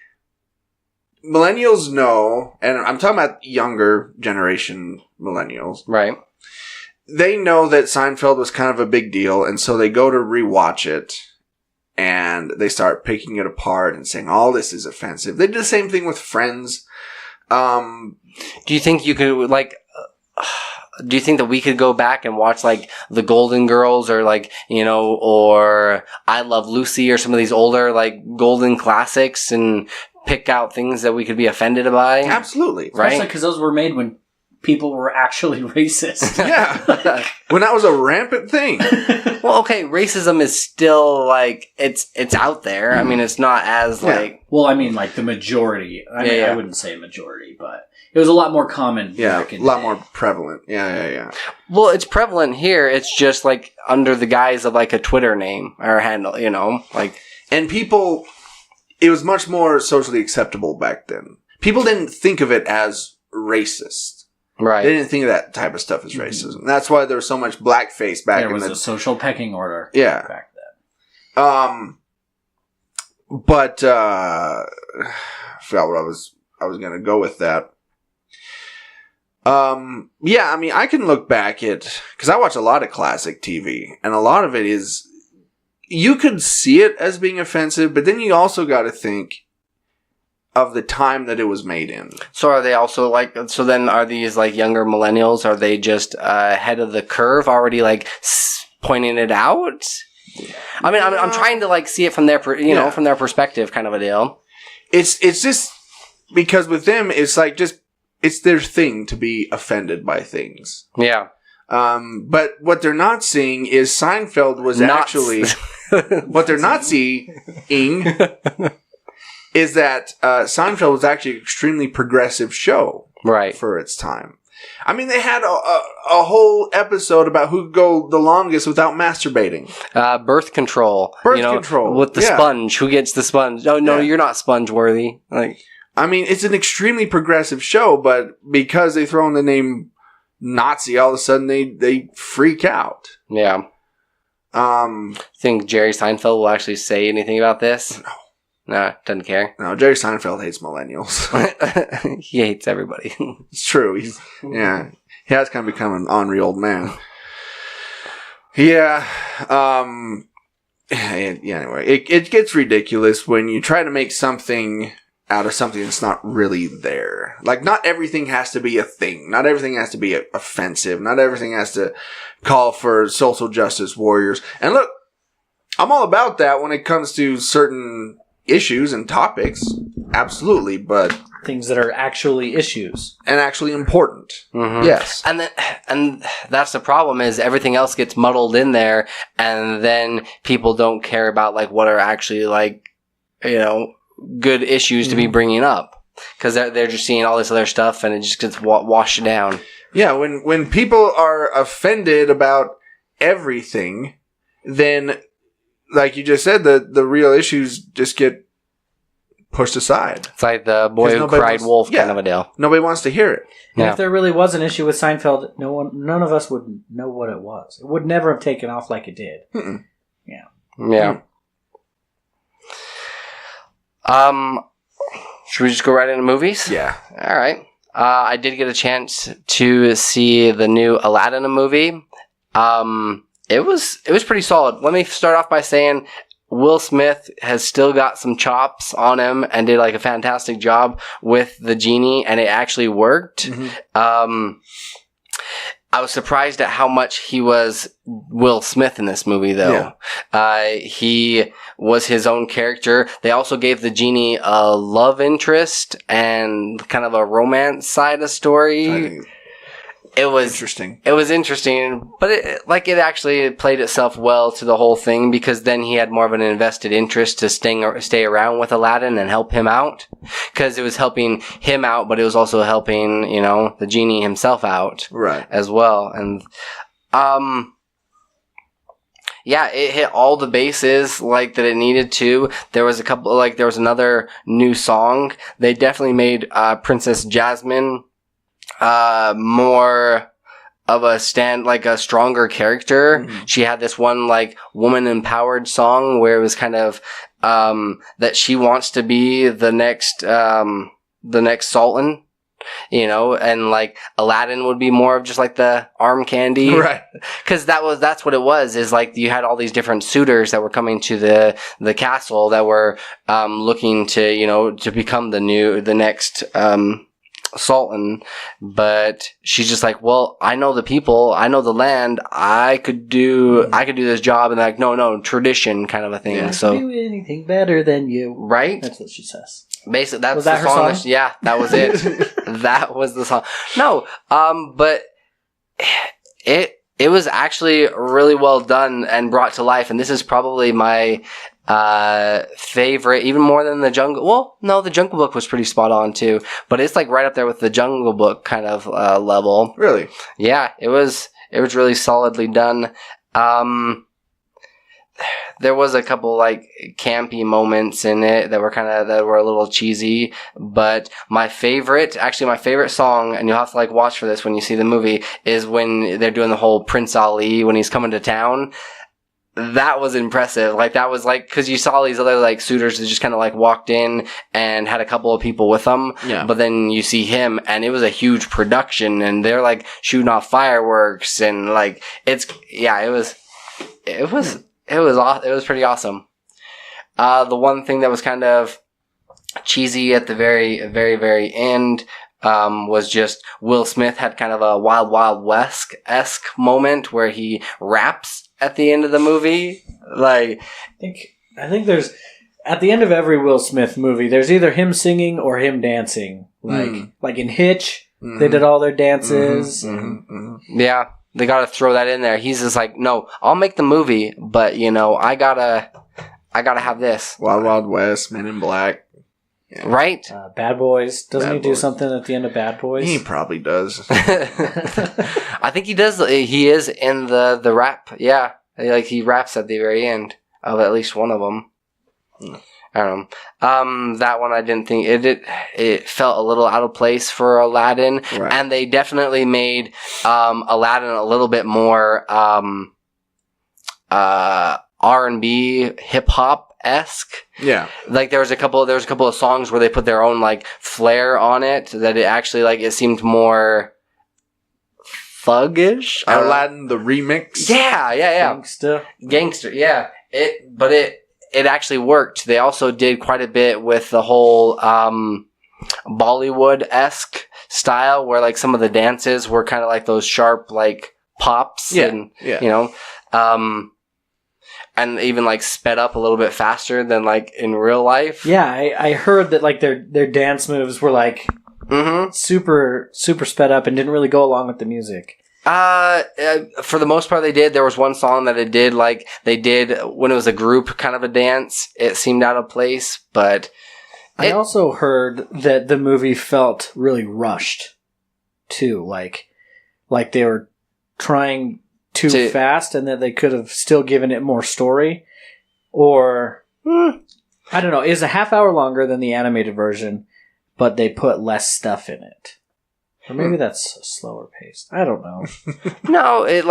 millennials know, and I'm talking about younger generation millennials. Right. They know that Seinfeld was kind of a big deal, and so they go to rewatch it, and they start picking it apart and saying, oh, this is offensive. They did the same thing with Friends. Do you think you could, do you think that we could go back and watch, The Golden Girls or, or I Love Lucy or some of these older, golden classics and pick out things that we could be offended by? Absolutely. Right? Especially because those were made when people were actually racist. Yeah. When that was a rampant thing. Well, okay, racism is still, it's out there. I mean, it's not as, Well, I mean, the majority. I wouldn't say majority, but it was a lot more common back in a lot the day. more prevalent. Yeah. Well, it's prevalent here. It's just, under the guise of, a Twitter name or handle, And people, it was much more socially acceptable back then. People didn't think of it as racist. Right. They didn't think of that type of stuff as racism. That's why there was so much blackface back There in was a social pecking order back then. But I forgot what I was going to go with that. Yeah, I mean, I can look back at, because I watch a lot of classic TV, and a lot of it is, you could see it as being offensive, but then you also got to think of the time that it was made in. So are they also so then are these younger millennials, are they just ahead of the curve already pointing it out? I mean, I'm trying to see it from their, from their perspective kind of a deal. It's just because with them, it's it's their thing to be offended by things. Yeah. But what they're not seeing is Seinfeld was actually, what they're not seeing is that Seinfeld was actually an extremely progressive show, right, for its time. I mean, they had a whole episode about who could go the longest without masturbating. Birth control. Birth control. With the sponge. Who gets the sponge? Oh, no, you're not sponge worthy. I mean, it's an extremely progressive show, but because they throw in the name Nazi, all of a sudden they freak out. Yeah. Think Jerry Seinfeld will actually say anything about this? No. No, doesn't care. No, Jerry Seinfeld hates millennials. He hates everybody. It's true. He has kind of become an ornery old man. Yeah. Anyway, it gets ridiculous when you try to make something out of something that's not really there. Not everything has to be a thing. Not everything has to be offensive. Not everything has to call for social justice warriors. And look, I'm all about that when it comes to certain issues and topics, absolutely, but things that are actually issues and actually important. Mm-hmm. Yes, and that's the problem, is everything else gets muddled in there, and then people don't care about what are actually good issues to be bringing up, because they're just seeing all this other stuff, and it just gets washed down. Yeah, when people are offended about everything, then, like you just said, the real issues just get pushed aside. It's like the boy who cried wolf kind of a deal. Nobody wants to hear it. And if there really was an issue with Seinfeld, none of us would know what it was. It would never have taken off like it did. Mm-mm. Yeah. Yeah. Should we just go right into movies? Yeah. All right. I did get a chance to see the new Aladdin movie. It was pretty solid. Let me start off by saying Will Smith has still got some chops on him and did like a fantastic job with the genie, and it actually worked. Mm-hmm. I was surprised at how much he was Will Smith in this movie, though. Yeah. He was his own character. They also gave the genie a love interest and kind of a romance side of story. It was interesting. It was interesting, but it actually played itself well to the whole thing, because then he had more of an invested interest to stay around with Aladdin and help him out, because it was helping him out, but it was also helping, the genie himself out, right, as well. And yeah, it hit all the bases that it needed to. There was there was another new song. They definitely made Princess Jasmine more of a a stronger character. Mm-hmm. She had this one woman empowered song where it was kind of that she wants to be the next sultan, and Aladdin would be more of just the arm candy, right? Because that's what it was. Is you had all these different suitors that were coming to the castle that were looking to to become the next sultan, but she's just well, I know the people, I know the land, I could do this job, and no, tradition kind of a thing. Yeah, so do anything better than you, right? That's what she says. Basically, that's the song. Yeah, that was it. That was the song. No, but it was actually really well done and brought to life, and this is probably my favorite, even more than the Jungle. Well, no, the Jungle Book was pretty spot on too, but it's right up there with the Jungle Book kind of level. Really? Yeah, it was really solidly done. There was a couple campy moments in it that were a little cheesy, but my favorite song, and you'll have to watch for this when you see the movie, is when they're doing the whole Prince Ali when he's coming to town. That was impressive. That was because you saw these other suitors that just kind of walked in and had a couple of people with them. Yeah. But then you see him, and it was a huge production, and they're shooting off fireworks, and it was pretty awesome. The one thing that was kind of cheesy at the very, very, very end was just Will Smith had kind of a Wild Wild West-esque moment where he raps at the end of the movie. I think there's, at the end of every Will Smith movie, there's either him singing or him dancing. Like in Hitch, they did all their dances. Yeah, they gotta throw that in there. He's just no, I'll make the movie, but I gotta have this. Wild Wild West, Men in Black. Yeah. Right? Bad Boys. Doesn't he do something at the end of Bad Boys? He probably does. I think he does. He is in the rap. Yeah. He raps at the very end of at least one of them. I don't know. That one I didn't think... It felt a little out of place for Aladdin. Right. And they definitely made Aladdin a little bit more R&B, hip-hop-esque. Yeah. There was a couple of songs where they put their own flair on it, that it actually it seemed more thuggish. Aladdin the remix. Yeah. Gangster, yeah. It actually worked. They also did quite a bit with the whole Bollywood-esque style, where some of the dances were kind of those sharp pops. Yeah. And and even sped up a little bit faster than in real life. Yeah, I heard that their dance moves were super sped up and didn't really go along with the music. For the most part they did. There was one song that it did they did when it was a group kind of a dance. It seemed out of place, but I also heard that the movie felt really rushed too. Like they were trying too fast, and that they could have still given it more story, or I don't know. It's a half hour longer than the animated version, but they put less stuff in it. Or maybe that's slower paced. I don't know. No, it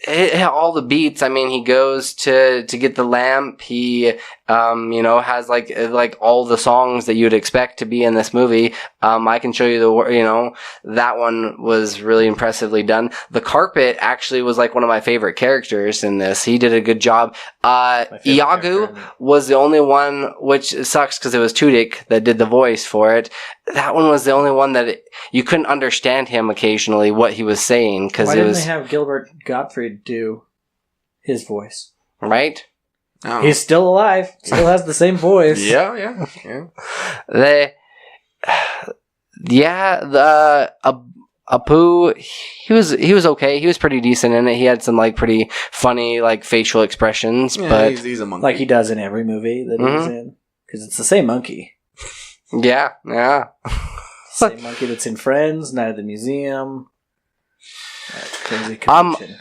hit all the beats. I mean, he goes to get the lamp. He, has like all the songs that you'd expect to be in this movie. I can show you that one was really impressively done. The carpet actually was like one of my favorite characters in this. He did a good job. Iago was the only one, which sucks because it was Tudyk that did the voice for it. That one was the only one that you couldn't understand him occasionally what he was saying because Why didn't they have Gilbert Gottfried do his voice? Right? Oh. He's still alive. Still has the same voice. Yeah. Apu, he was okay. He was pretty decent in it. He had some like pretty funny like facial expressions, but he's a monkey. Like he does in every movie that he's in, because it's the same monkey. Yeah. Same monkey that's in Friends, Night at the Museum. Crazy connection.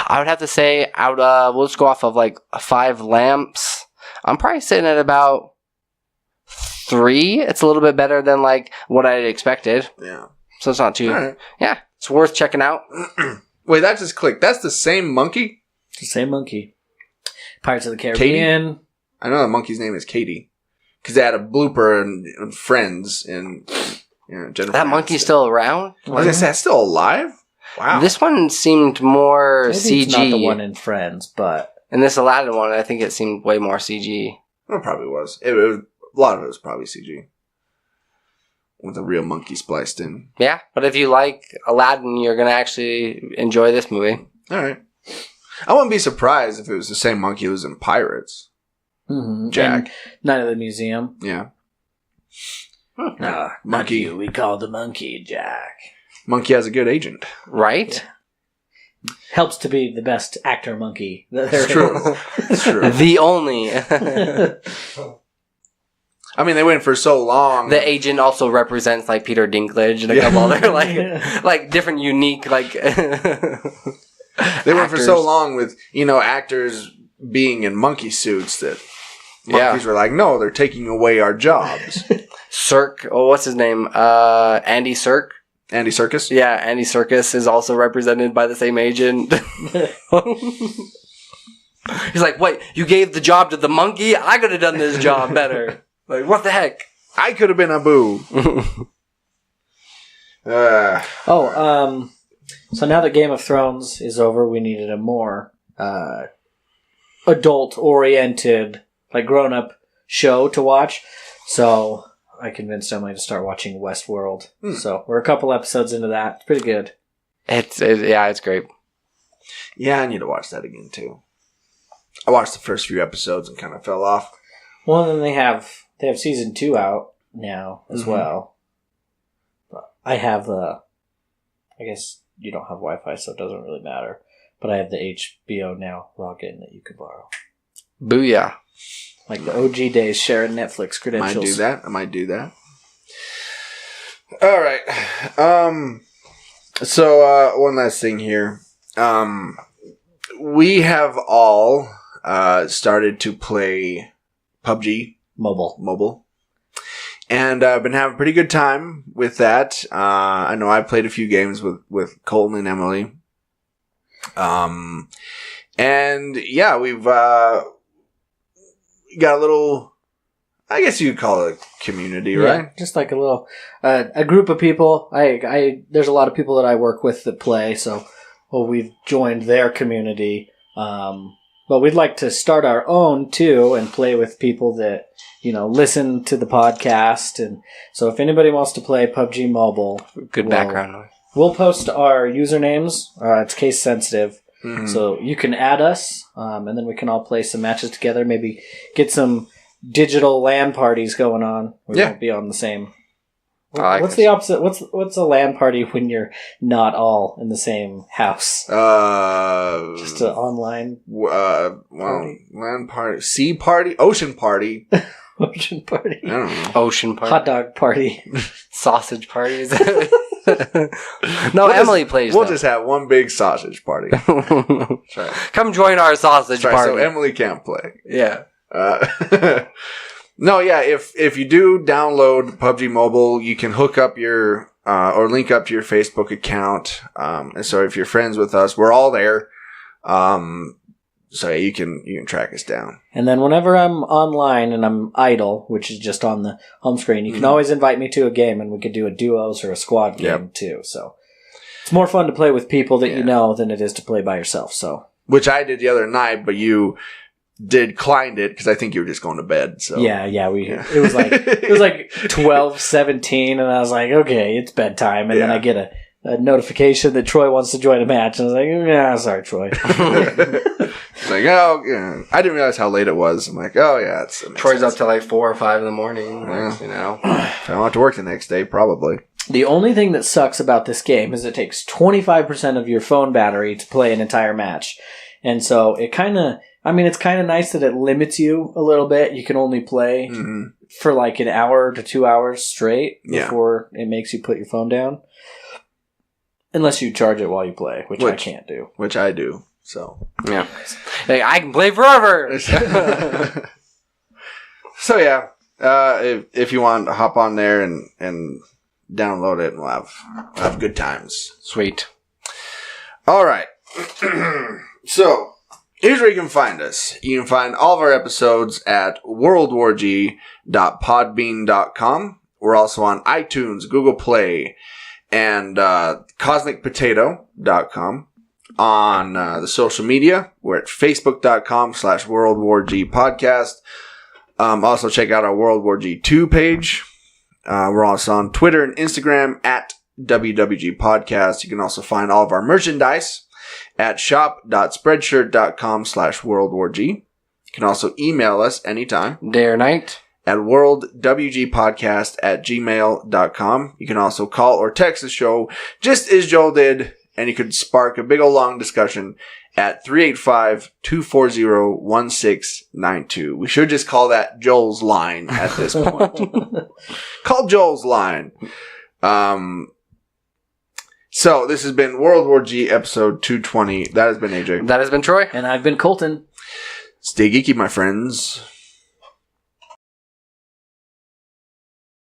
I would have to say, we'll just go off of like 5 lamps. I'm probably sitting at about 3. It's a little bit better than like what I had expected. Yeah. So it's not too. Right. Yeah, it's worth checking out. Wait, that just clicked. That's the same monkey? It's the same monkey. Pirates of the Caribbean. Katie? I know the monkey's name is Katie. Because they had a blooper in Friends and Jennifer. That monkey's still around? I was going to say, that's still alive? Wow. This one seemed more Maybe CG. It's not the one in Friends, but in this Aladdin one, I think it seemed way more CG. Well, it probably was. A lot of it was probably CG. With a real monkey spliced in. Yeah, but if you like Aladdin, you're going to actually enjoy this movie. All right. I wouldn't be surprised if it was the same monkey who was in Pirates. mm-hmm. Jack. And Night at the Museum. Yeah. Monkey. We call the monkey Jack. Monkey has a good agent. Right? Yeah. Helps to be the best actor monkey that there It's true. is. It's true. The only. I mean, they went for so long. The agent also represents like Peter Dinklage and a couple other like different unique like. They went for so long with actors being in monkey suits that monkeys were like, no, they're taking away our jobs. Cirque. Oh, what's his name? Andy Serkis. Andy Serkis? Yeah, Andy Serkis is also represented by the same agent. He's like, wait, you gave the job to the monkey? I could have done this job better. Like, what the heck? I could have been Abu. So now that Game of Thrones is over, we needed a more adult-oriented, like grown-up show to watch. So I convinced Emily to start watching Westworld. So we're a couple episodes into that. It's pretty good. It's great. Yeah, I need to watch that again too. I watched the first few episodes and kind of fell off. Well, and then they have season 2 out now as well. But I have I guess you don't have Wi-Fi, so it doesn't really matter. But I have the HBO Now login that you could borrow. Booyah. Like the OG days, sharing Netflix credentials. I might do that. All right. So one last thing here. We have all started to play PUBG mobile, and I've been having a pretty good time with that. I know I played a few games with Colton and Emily. And yeah, we've got a little, I guess you'd call it a community, right? Just like a little, a group of people. There's a lot of people that I work with that play, so we've joined their community. But we'd like to start our own too and play with people that, listen to the podcast. And so if anybody wants to play PUBG Mobile, good background noise. We'll post our usernames. It's case sensitive. Mm-hmm. So you can add us, and then we can all play some matches together. Maybe get some digital LAN parties going on. We won't be on the same. What's the opposite? What's a LAN party when you're not all in the same house? Just an online. Party. LAN party, sea party, ocean party. Ocean party. I don't know. Ocean party. Hot dog party. Sausage parties. No, Emily plays. We'll just have one big sausage party. Come join our sausage party. So Emily can't play. Yeah. No, yeah. If you do download PUBG Mobile, you can hook up your or link up to your Facebook account. And so if you're friends with us, we're all there. So yeah, you can track us down. And then whenever I'm online and I'm idle, which is just on the home screen, you can always invite me to a game, and we could do a duos or a squad game too. So it's more fun to play with people that you know than it is to play by yourself. So which I did the other night, but you declined it because I think you were just going to bed. So it was like 12:17, and I was like, okay, it's bedtime, and then I get a notification that Troy wants to join a match, and I was like, yeah, sorry, Troy. It's like, oh, yeah. I didn't realize how late it was. I'm like, oh yeah, Troy's up till like 4 or 5 in the morning. Yeah. You know, if I don't have to work the next day, probably. The only thing that sucks about this game is it takes 25% of your phone battery to play an entire match, and so it kind of. I mean, it's kind of nice that it limits you a little bit. You can only play for like an hour to 2 hours straight before it makes you put your phone down. Unless you charge it while you play, which I can't do. Which I do. So yeah, hey, I can play forever. So yeah, if you want to hop on there and download it, and we'll have good times. Sweet. All right. So here's where you can find us. You can find all of our episodes at worldwarg.podbean.com. We're also on iTunes, Google Play, and cosmicpotato.com. On the social media, we're at facebook.com/worldwargpodcast. Also check out our World War G2 page. We're also on Twitter and Instagram at WWG Podcast. You can also find all of our merchandise at shop.spreadshirt.com/worldwarg. You can also email us anytime. Day or night. At worldwgpodcast@gmail.com. You can also call or text the show just as Joel did, and you could spark a big ol' long discussion at 385-240-1692. We should just call that Joel's line at this point. Call Joel's line. So this has been World War G episode 220. That has been AJ. That has been Troy. And I've been Colton. Stay geeky, my friends.